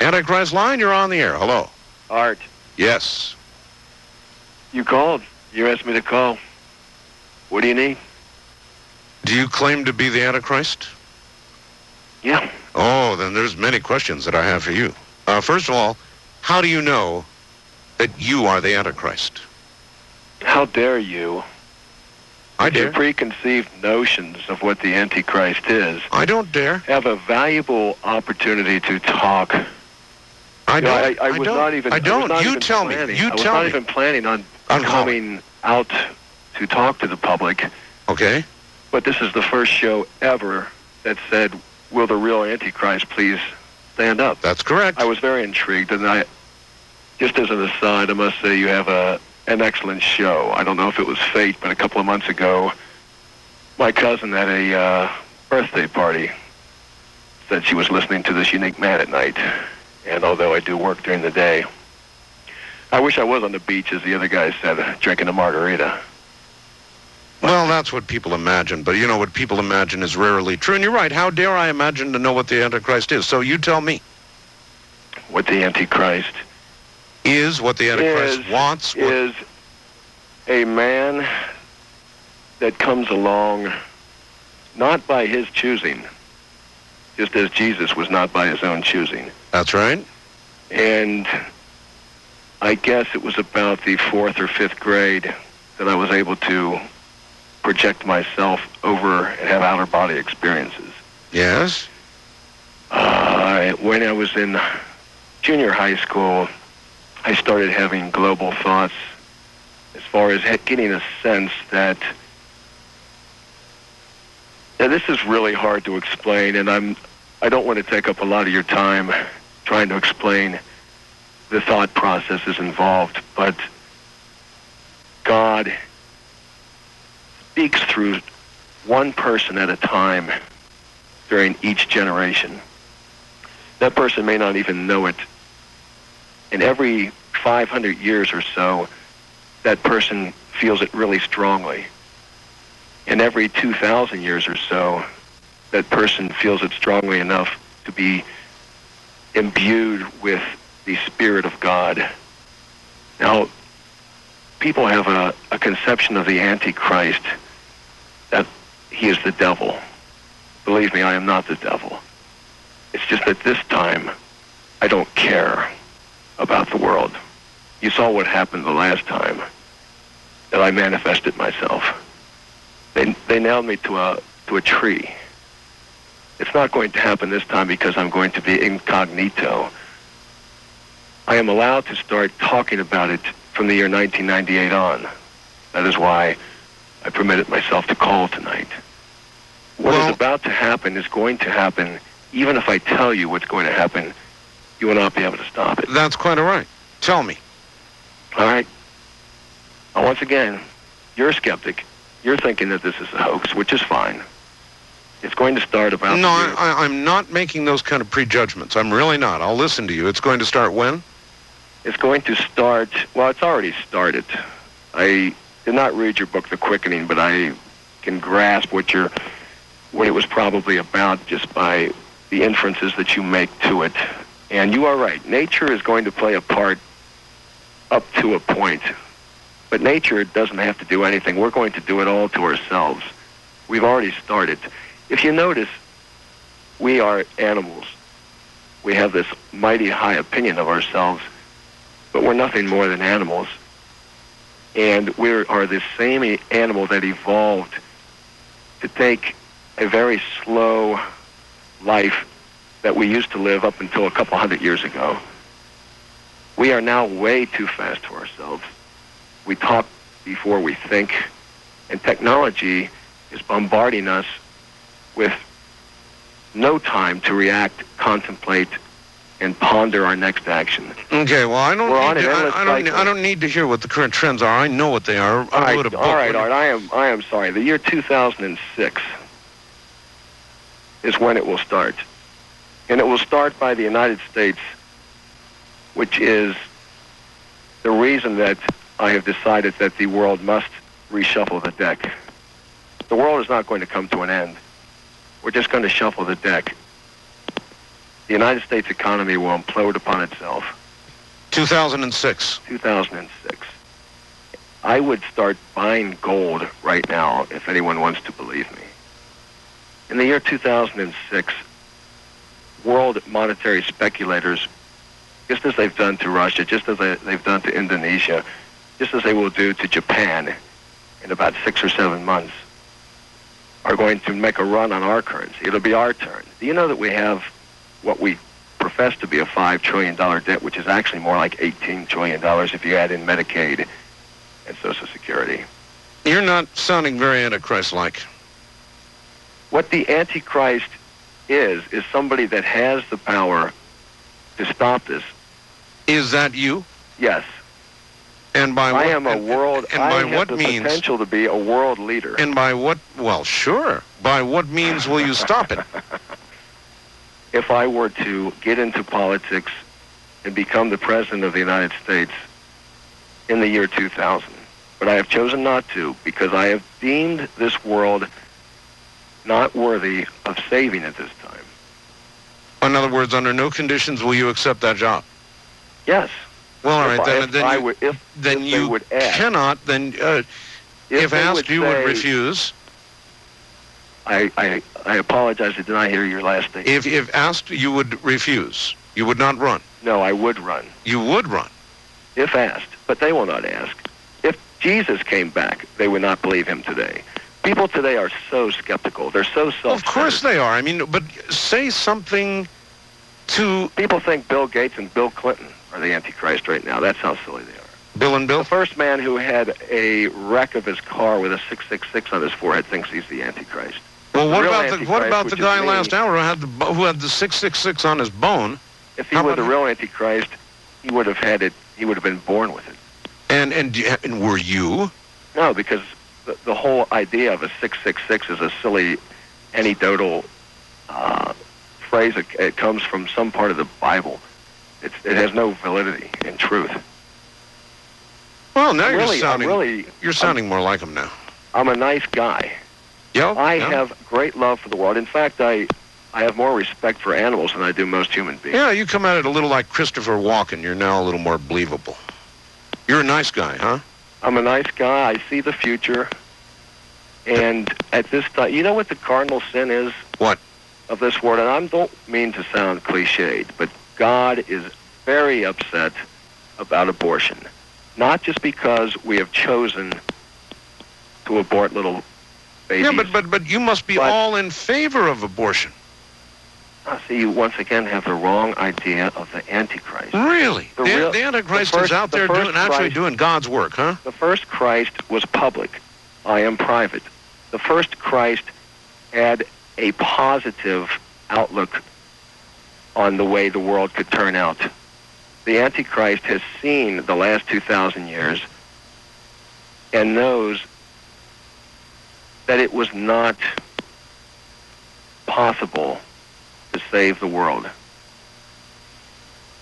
Antichrist line, you're on the air. Hello. Art, Yes. you called. You asked me to call. What do you need? Do you claim to be the Antichrist? Yeah. Oh, then there's many questions that I have for you. First of all, how do you know that you are the Antichrist? How dare you? I Your dare. preconceived notions of what the Antichrist is I don't dare. have a valuable opportunity to talk. I You know, don't. I was don't. not even. I I was don't. not You even tell me. planning- You I was tell not me. even planning on I'm coming out to talk to the public. Okay. But this is the first show ever that said, "Will the real Antichrist please stand up?" That's correct. I was very intrigued, and just as an aside, I must say you have an excellent show. I don't know if it was fate, but a couple of months ago, my cousin at a birthday party said she was listening to this unique man at night. And although I do work during the day, I wish I was on the beach, as the other guy said, drinking a margarita. Well, that's what people imagine, but you know what people imagine is rarely true. And you're right. How dare I imagine to know what the Antichrist is? So you tell me. What the Antichrist Is what the Antichrist wants? is a man that comes along not by his choosing, just as Jesus was not by his own choosing. That's right. And I guess it was about the 4th or 5th grade that I was able to project myself over and have outer body experiences. Yes. When I was in junior high school, I started having global thoughts as far as getting a sense that this is really hard to explain, and I don't want to take up a lot of your time trying to explain the thought processes involved, but God speaks through one person at a time during each generation. That person may not even know it. And every 500 years or so, that person feels it really strongly. And every 2,000 years or so, that person feels it strongly enough to be imbued with the Spirit of God. Now, people have a conception of the Antichrist that he is the devil. Believe me, I am not the devil. It's just that this time, I don't care about the world. You saw what happened the last time that I manifested myself. They nailed me to a tree. It's not going to happen this time because I'm going to be incognito. I am allowed to start talking about it from the year 1998 on. That is why I permitted myself to call tonight. What is about to happen is going to happen. Even if I tell you what's going to happen, you will not be able to stop it. That's quite all right. Tell me. All right. Now, once again, you're a skeptic. You're thinking that this is a hoax, which is fine. It's going to start about... No, I'm not making those kind of prejudgments. I'm really not. I'll listen to you. It's going to start when? It's going to start... Well, it's already started. I did not read your book, The Quickening, but I can grasp what it was probably about just by the inferences that you make to it. And you are right. Nature is going to play a part up to a point. But nature doesn't have to do anything. We're going to do it all to ourselves. We've already started. If you notice, we are animals. We have this mighty high opinion of ourselves, but we're nothing more than animals. And we are this same animal that evolved to take a very slow life that we used to live up until a couple hundred years ago. We are now way too fast to ourselves. We talk before we think, and technology is bombarding us with no time to react, contemplate, and ponder our next action. Okay, well, I I don't need to hear what the current trends are. I know what they are. All right, Art. I am sorry. The year 2006 is when it will start. And it will start by the United States, which is the reason that I have decided that the world must reshuffle the deck. The world is not going to come to an end. We're just going to shuffle the deck. the United States economy will implode upon itself. 2006. 2006. I would start buying gold right now if anyone wants to believe me. In the year 2006, world monetary speculators, just as they've done to Russia, just as they've done to Indonesia, just as they will do to Japan in about 6 or 7 months, are going to make a run on our currency. It'll be our turn. Do you know that we have what we profess to be a $5 trillion debt, which is actually more like $18 trillion if you add in Medicaid and Social Security? You're not sounding very Antichrist-like. What the Antichrist is somebody that has the power to stop this. Is that you? Yes. And by what? I am a world. And I by have what the means? potential to be a world leader. And by what? Well, sure. By what means will you stop it? If I were to get into politics and become the president of the United States in the year 2000, but I have chosen not to because I have deemed this world not worthy of saving at this time. In other words, under no conditions will you accept that job. Yes. Well, all right, then If you would ask, cannot. Then, if asked, you would refuse. I apologize. I did not hear your last thing. If asked, you would refuse. You would not run. No, I would run. You would run. If asked, but they will not ask. If Jesus came back, they would not believe him today. People today are so skeptical. They're so self-centered. Well, of course they are. I mean, but say something to... People think Bill Gates and Bill Clinton are the Antichrist right now. That's how silly they are. Bill and Bill? The first man who had a wreck of his car with a 666 on his forehead thinks he's the Antichrist. Well, what about the guy last hour who had the 666 on his bone? If he were the real Antichrist, he would have had it. He would have been born with it. And were you? No, because the whole idea of a 666 is a silly anecdotal phrase. It comes from some part of the Bible. It has no validity in truth. Well, now you're sounding more like him now. I'm a nice guy. Yeah. I have great love for the world. In fact, I have more respect for animals than I do most human beings. Yeah, you come at it a little like Christopher Walken. You're now a little more believable. You're a nice guy, huh? I'm a nice guy. I see the future. And at this time, you know what the cardinal sin is? What? Of this world, and I don't mean to sound cliched, but God is very upset about abortion. Not just because we have chosen to abort little babies. Yeah, but you must be all in favor of abortion. See, you once again have the wrong idea of the Antichrist. Really? The Antichrist is out there actually doing God's work, huh? The first Christ was public. I am private. The first Christ had a positive outlook on the way the world could turn out. The Antichrist has seen the last 2,000 years and knows that it was not possible to save the world.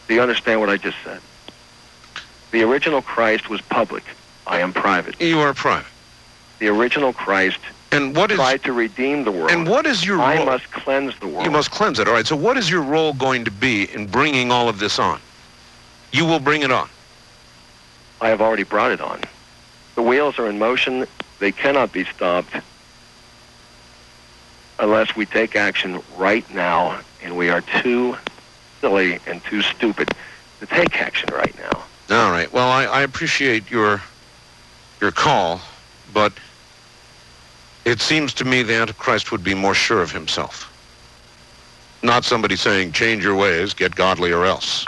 Do you understand what I just said? The original Christ was public. I am private. You are private. The original Christ tried to redeem the world. And what is your role? I must cleanse the world. You must cleanse it. All right, so what is your role going to be in bringing all of this on? You will bring it on. I have already brought it on. The wheels are in motion. They cannot be stopped unless we take action right now, and we are too silly and too stupid to take action right now. All right. Well, I appreciate your call, but it seems to me the Antichrist would be more sure of himself. Not somebody saying, change your ways, get godly or else.